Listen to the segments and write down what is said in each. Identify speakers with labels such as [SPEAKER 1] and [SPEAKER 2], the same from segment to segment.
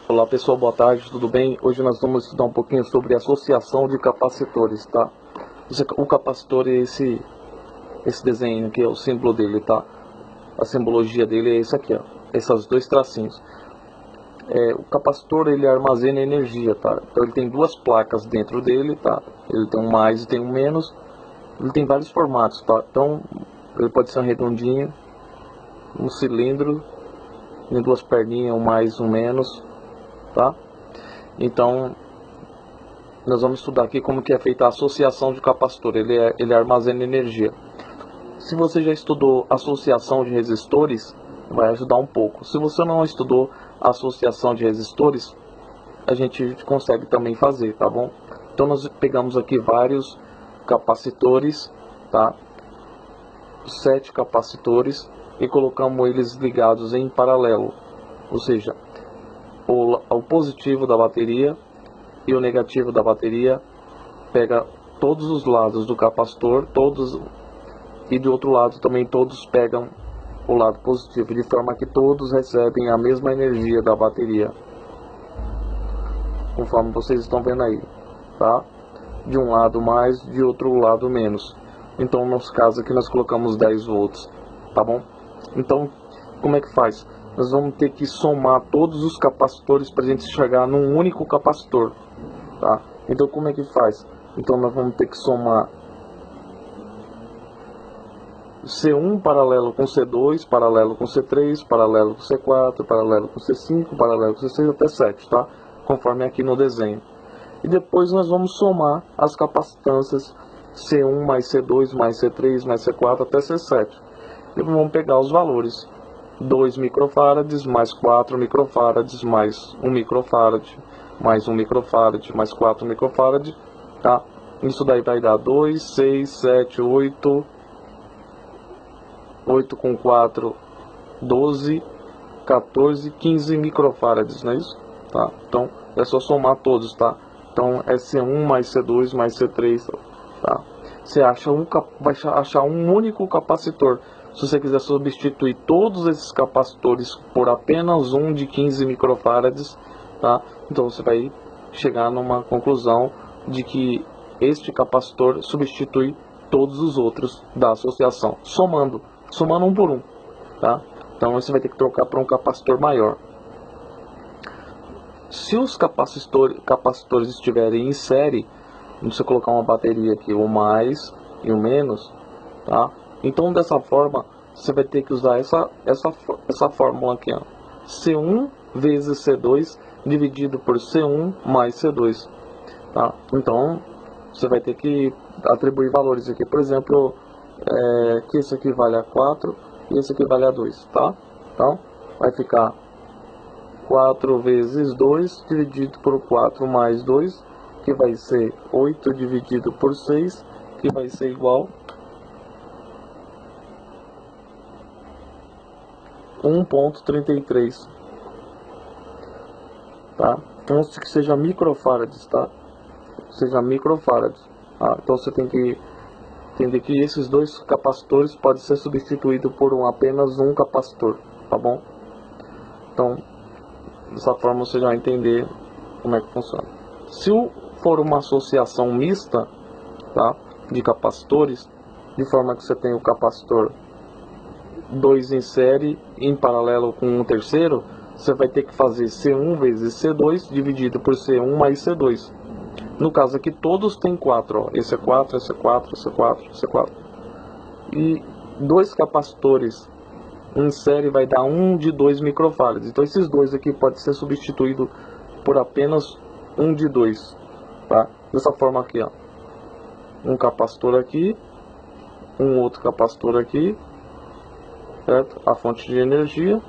[SPEAKER 1] Olá pessoal, boa tarde, tudo bem? Hoje nós vamos estudar um pouquinho sobre associação de capacitores, tá? O capacitor é esse desenho aqui, é o símbolo dele, tá? A simbologia dele é esse aqui, ó, esses dois tracinhos. O capacitor, ele armazena energia, tá? Então ele tem duas placas dentro dele, tá? Ele tem um mais e tem um menos. Ele tem vários formatos, tá? Então ele pode ser um redondinho, um cilindro, tem duas perninhas, um mais, um menos, tá? Então nós vamos estudar aqui como que é feita a associação de capacitor. Ele armazena energia. Se você já estudou associação de resistores, vai ajudar um pouco. Se você não estudou associação de resistores, a gente consegue também fazer, tá bom? Então nós pegamos aqui vários capacitores, tá? 7 capacitores e colocamos eles ligados em paralelo, ou seja, o positivo da bateria e o negativo da bateria pega todos os lados do capacitor, e do outro lado também todos pegam o lado positivo, de forma que todos recebem a mesma energia da bateria, conforme vocês estão vendo aí, tá? De um lado mais, de outro lado menos. Então no nosso caso aqui nós colocamos 10 volts, tá bom? Então como é que faz? Nós vamos ter que somar todos os capacitores para a gente chegar num único capacitor, tá? Então como é que faz? Então nós vamos ter que somar C1 paralelo com C2, paralelo com C3, paralelo com C4, paralelo com C5, paralelo com C6 até 7, tá? Conforme aqui no desenho. E depois nós vamos somar as capacitâncias C1 mais C2 mais C3 mais C4 até C7. E vamos pegar os valores. 2 microfarads mais 4 microfarads mais 1 microfarad mais 1 microfarad mais 4 microfarad, tá? Isso daí vai dar 2, 6, 7, 8, 8 com 4, 12, 14, 15 microfarads, não é isso? Tá? Então é só somar todos, tá? Então é C1 mais C2 mais C3, tá? Você vai achar um único capacitor. Se você quiser substituir todos esses capacitores por apenas um de 15 microfarads, tá? Então você vai chegar numa conclusão de que este capacitor substitui todos os outros da associação, somando um por um, tá? Então você vai ter que trocar para um capacitor maior. Se os capacitores estiverem em série, você colocar uma bateria aqui, o mais e o menos, tá? Então dessa forma você vai ter que usar essa fórmula aqui, ó. C1 vezes C2 dividido por C1 mais C2, tá? Então você vai ter que atribuir valores aqui, por exemplo, que esse aqui vale a 4 e esse aqui vale a 2, tá? Então vai ficar 4 vezes 2 dividido por 4 mais 2, que vai ser 8 dividido por 6, que vai ser igual a 1,33, tá? Então que seja microfarads, tá? Seja microfarads. Então você tem que entender que esses dois capacitores podem ser substituídos por apenas um capacitor, tá bom? Então dessa forma você já vai entender como é que funciona. Se for uma associação mista, tá, de capacitores, de forma que você tem o capacitor 2 em série em paralelo com um terceiro, você vai ter que fazer C1 vezes C2 dividido por C1 mais C2. No caso aqui todos têm 4, ó. Esse é 4, esse é 4, esse é 4, esse é 4. E dois capacitores em série vai dar 1 de 2 microfarads. Então esses dois aqui podem ser substituídos por apenas 1 de 2, tá? Dessa forma aqui, ó. Um capacitor aqui, um outro capacitor aqui, certo? A fonte de energia,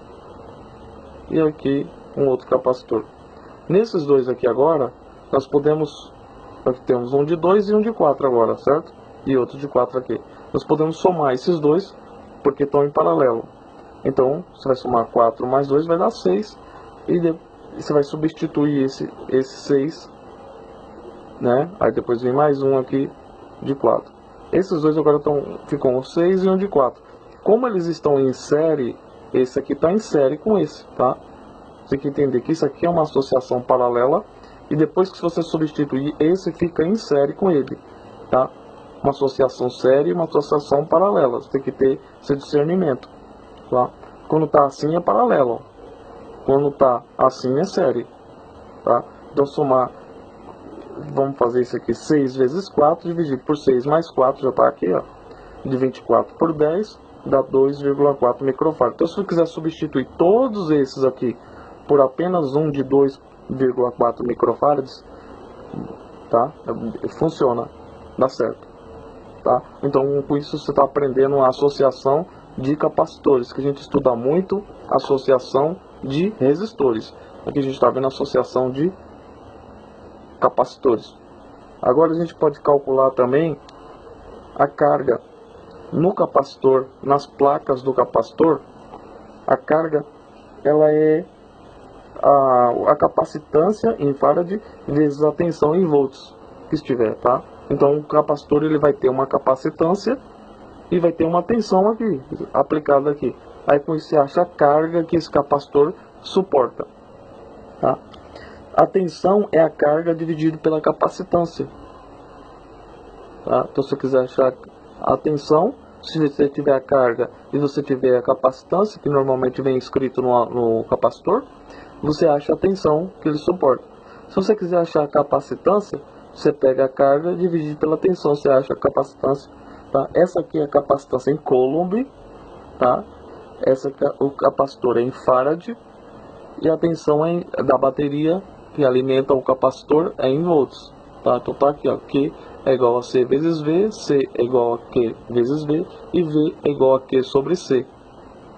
[SPEAKER 1] e aqui um outro capacitor. Nesses dois aqui agora, nós temos um de 2 e um de 4 agora, certo? E outro de 4 aqui. Nós podemos somar esses dois, porque estão em paralelo. Então, você vai somar 4 mais 2, vai dar 6. E você vai substituir esse 6, né? Aí depois vem mais um aqui de 4. Esses dois agora ficam um 6 e um de 4. Como eles estão em série, esse aqui está em série com esse, tá? Você tem que entender que isso aqui é uma associação paralela, e depois que você substituir, esse fica em série com ele, tá? Uma associação série e uma associação paralela. Você tem que ter esse discernimento, tá? Quando tá assim é paralelo, quando tá assim é série, tá? Então somar, vamos fazer isso aqui, 6 vezes 4 dividido por 6 mais 4, já tá aqui, ó, de 24 por 10, dá 2,4 microfarad. Então se você quiser substituir todos esses aqui por apenas um de 2,4 microfarads, tá? Funciona, dá certo, tá? Então com isso você está aprendendo a associação de capacitores, que a gente estuda muito, associação de resistores. Aqui a gente está vendo a associação de capacitores. Agora a gente pode calcular também a carga no capacitor, nas placas do capacitor. A carga, ela é a capacitância em farad vezes a tensão em volts que estiver, tá? Então o capacitor ele vai ter uma capacitância e vai ter uma tensão aqui, aplicada aqui. Aí com isso você acha a carga que esse capacitor suporta, tá? A tensão é a carga dividido pela capacitância, tá? Então se você quiser achar a tensão, se você tiver a carga e você tiver a capacitância, que normalmente vem escrito no capacitor, você acha a tensão que ele suporta. Se você quiser achar a capacitância, você pega a carga e divide pela tensão, você acha a capacitância, tá? Essa aqui é a capacitância em Coulomb, tá? Essa o capacitor é em farad, e a tensão da bateria que alimenta o capacitor é em volts, tá? Então tá aqui, ó, Q é igual a C vezes V, C é igual a Q vezes V, e V é igual a Q sobre C,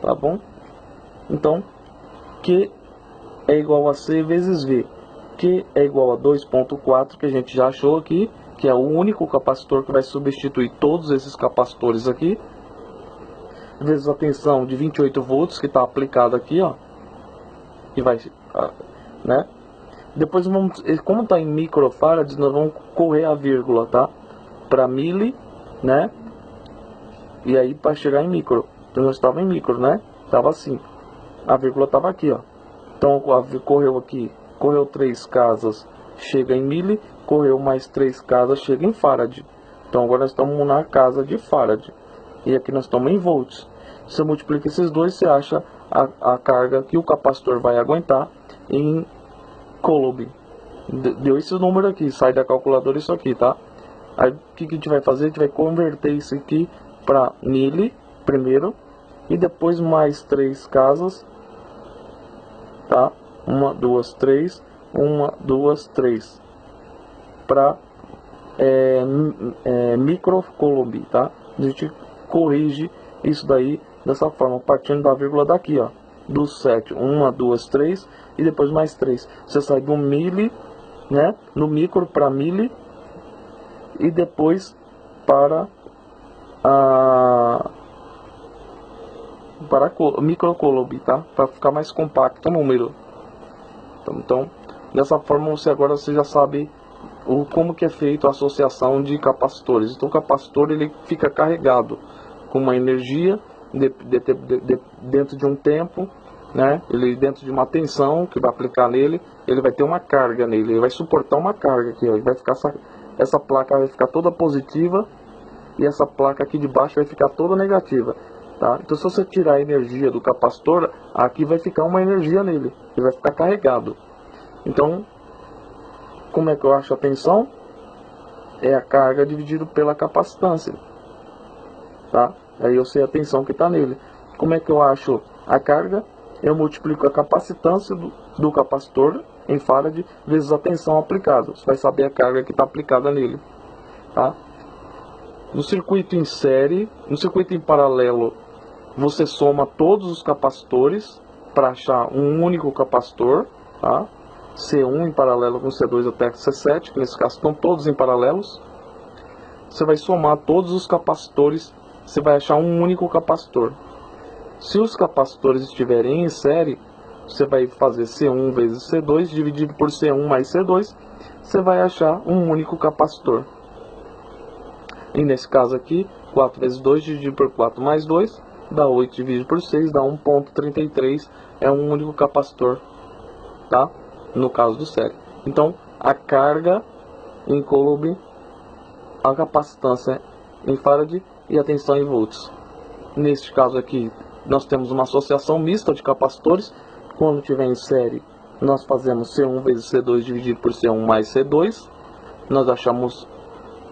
[SPEAKER 1] tá bom? Então, Q é igual a C vezes V. Q é igual a 2,4, que a gente já achou aqui, que é o único capacitor que vai substituir todos esses capacitores aqui, vezes a tensão de 28 volts que está aplicada aqui, ó, que vai, né? Depois vamos, como está em microfarads, nós vamos correr a vírgula, tá? Para mili, né? E aí para chegar em micro. Então nós estava em micro, né? Tava assim. A vírgula estava aqui, ó. Então correu aqui, correu 3 casas, chega em mili, correu mais 3 casas, chega em farad. Então agora nós estamos na casa de farad. E aqui nós estamos em volts. Se você multiplica esses dois, você acha a carga que o capacitor vai aguentar em Coulomb. Deu esse número aqui, sai da calculadora isso aqui, tá? Aí o que a gente vai fazer? A gente vai converter isso aqui para mili primeiro, e depois mais 3 casas, tá? 1, 2, 3, 1, 2, 3, para micro Coulomb, tá? A gente corrige isso daí dessa forma, partindo da vírgula daqui, ó, do 7, 1, 2, 3, e depois mais 3. Você sai do mili, né, no micro para mili, e depois para micro Coulomb, tá? Para ficar mais compacto o número. Então, dessa forma você já sabe como que é feito a associação de capacitores. Então o capacitor ele fica carregado com uma energia dentro de um tempo, né? Ele dentro de uma tensão que vai aplicar nele, ele vai ter uma carga nele, ele vai suportar uma carga aqui, ó, e vai ficar essa placa vai ficar toda positiva e essa placa aqui de baixo vai ficar toda negativa, tá? Então se você tirar a energia do capacitor, aqui vai ficar uma energia nele, ele vai ficar carregado. Então, como é que eu acho a tensão? É a carga dividido pela capacitância, tá? Aí eu sei a tensão que está nele. Como é que eu acho a carga? Eu multiplico a capacitância do capacitor em farad vezes a tensão aplicada. Você vai saber a carga que está aplicada nele, tá? No circuito em série, no circuito em paralelo, você soma todos os capacitores para achar um único capacitor, tá? C1 em paralelo com C2 até C7, que nesse caso estão todos em paralelos. Você vai somar todos os capacitores, você vai achar um único capacitor. Se os capacitores estiverem em série, você vai fazer C1 vezes C2 dividido por C1 mais C2, você vai achar um único capacitor. E nesse caso aqui, 4 vezes 2 dividido por 4 mais 2, dá 8 dividido por 6, dá 1,33, é um único capacitor, tá? No caso do série. Então, a carga em coulomb, a capacitância em farad e a tensão em volts. Neste caso aqui, nós temos uma associação mista de capacitores. Quando tiver em série, nós fazemos C1 vezes C2 dividido por C1 mais C2. Nós achamos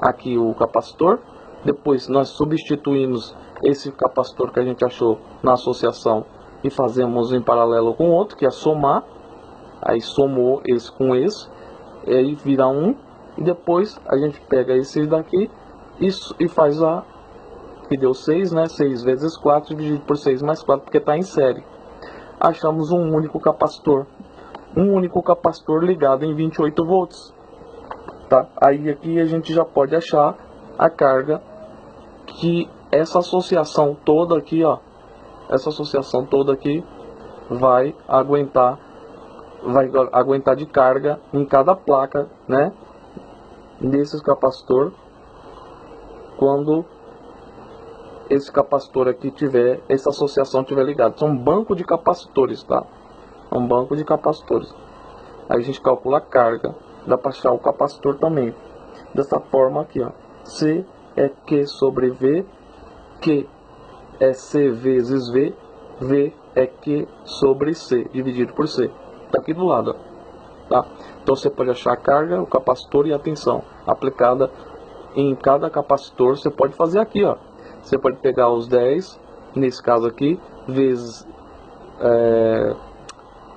[SPEAKER 1] aqui o capacitor. Depois nós substituímos esse capacitor que a gente achou na associação e fazemos em paralelo com o outro, que é somar. Aí somou esse com esse, e aí vira 1. E depois a gente pega esse daqui e faz a que deu 6, né? 6 vezes 4 dividido por 6 mais 4, porque está em série. Achamos um único capacitor. Um único capacitor ligado em 28 volts. Tá? Aí aqui a gente já pode achar a carga que essa associação toda aqui, ó. Essa associação toda aqui vai aguentar de carga em cada placa, né? Desses capacitor, quando esse capacitor aqui tiver, essa associação tiver ligada. São um banco de capacitores, tá? É um banco de capacitores. Aí a gente calcula a carga. Dá para achar o capacitor também. Dessa forma aqui, ó. C é Q sobre V. Q é C vezes V. V é Q sobre C, dividido por C. Tá aqui do lado, ó. Tá? Então você pode achar a carga, o capacitor e a tensão aplicada em cada capacitor. Você pode fazer aqui, ó. Você pode pegar os 10, nesse caso aqui, vezes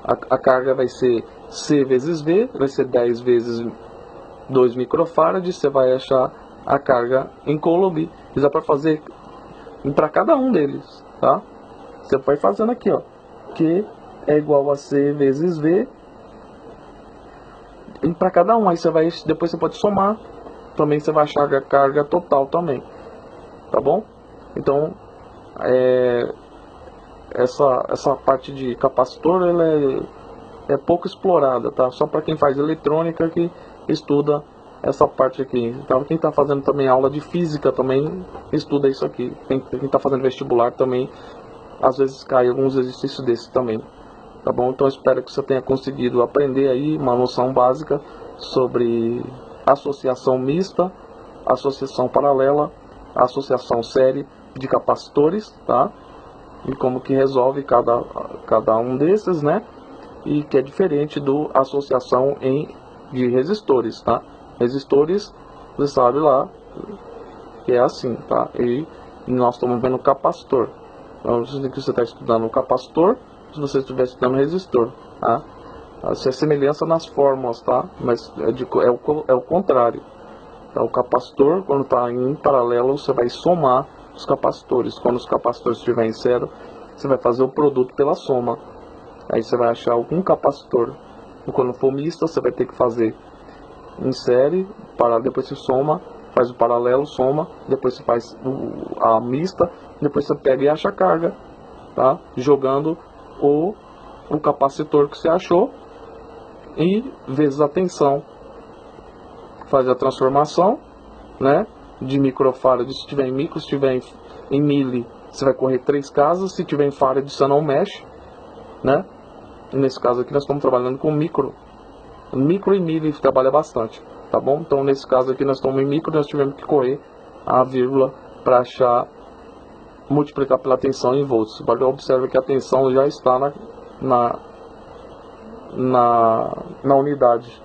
[SPEAKER 1] a carga vai ser C vezes V, vai ser 10 vezes 2 microfarads. Você vai achar a carga em coulomb. Dá para fazer para cada um deles, tá? Você vai fazendo aqui, ó. Q é igual a C vezes V. E para cada um, aí você vai, depois você pode somar. Também você vai achar a carga total também, tá bom? Então, essa parte de capacitor, ela é pouco explorada, tá? Só para quem faz eletrônica que estuda essa parte aqui. Então, quem está fazendo também aula de física também estuda isso aqui. Quem está fazendo vestibular também, às vezes cai alguns exercícios desses também, tá bom? Então, espero que você tenha conseguido aprender aí uma noção básica sobre associação mista, associação paralela, associação série de capacitores, tá? E como que resolve cada um desses, né? E que é diferente do associação de resistores, tá? Resistores, você sabe lá que é assim, tá? E nós estamos vendo capacitor. Então, você está estudando o capacitor, se você estiver estudando resistor, tá? Essa é semelhança nas fórmulas, tá? Mas é o contrário. Então, o capacitor, quando está em paralelo, você vai somar os capacitores. Quando os capacitores estiverem em série, você vai fazer o produto pela soma. Aí você vai achar algum capacitor. E quando for mista, você vai ter que fazer em série, depois você soma, faz o paralelo, soma, depois você faz a mista, depois você pega e acha a carga, tá? Jogando o capacitor que você achou e vezes a tensão. Faz a transformação, né, de microfarad. Se tiver em micro, se tiver em mili, você vai correr 3 casas. Se tiver em farad, você não mexe, né? E nesse caso aqui nós estamos trabalhando com micro e mili trabalha bastante, tá bom? Então nesse caso aqui nós estamos em micro, nós tivemos que correr a vírgula para achar, multiplicar pela tensão em volts. Observe que a tensão já está na unidade.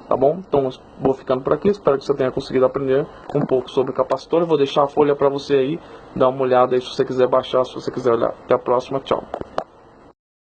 [SPEAKER 1] Tá bom? Então vou ficando por aqui. Espero que você tenha conseguido aprender um pouco sobre capacitor. Eu vou deixar a folha para você aí, dar uma olhada aí se você quiser baixar, se você quiser olhar. Até a próxima, tchau.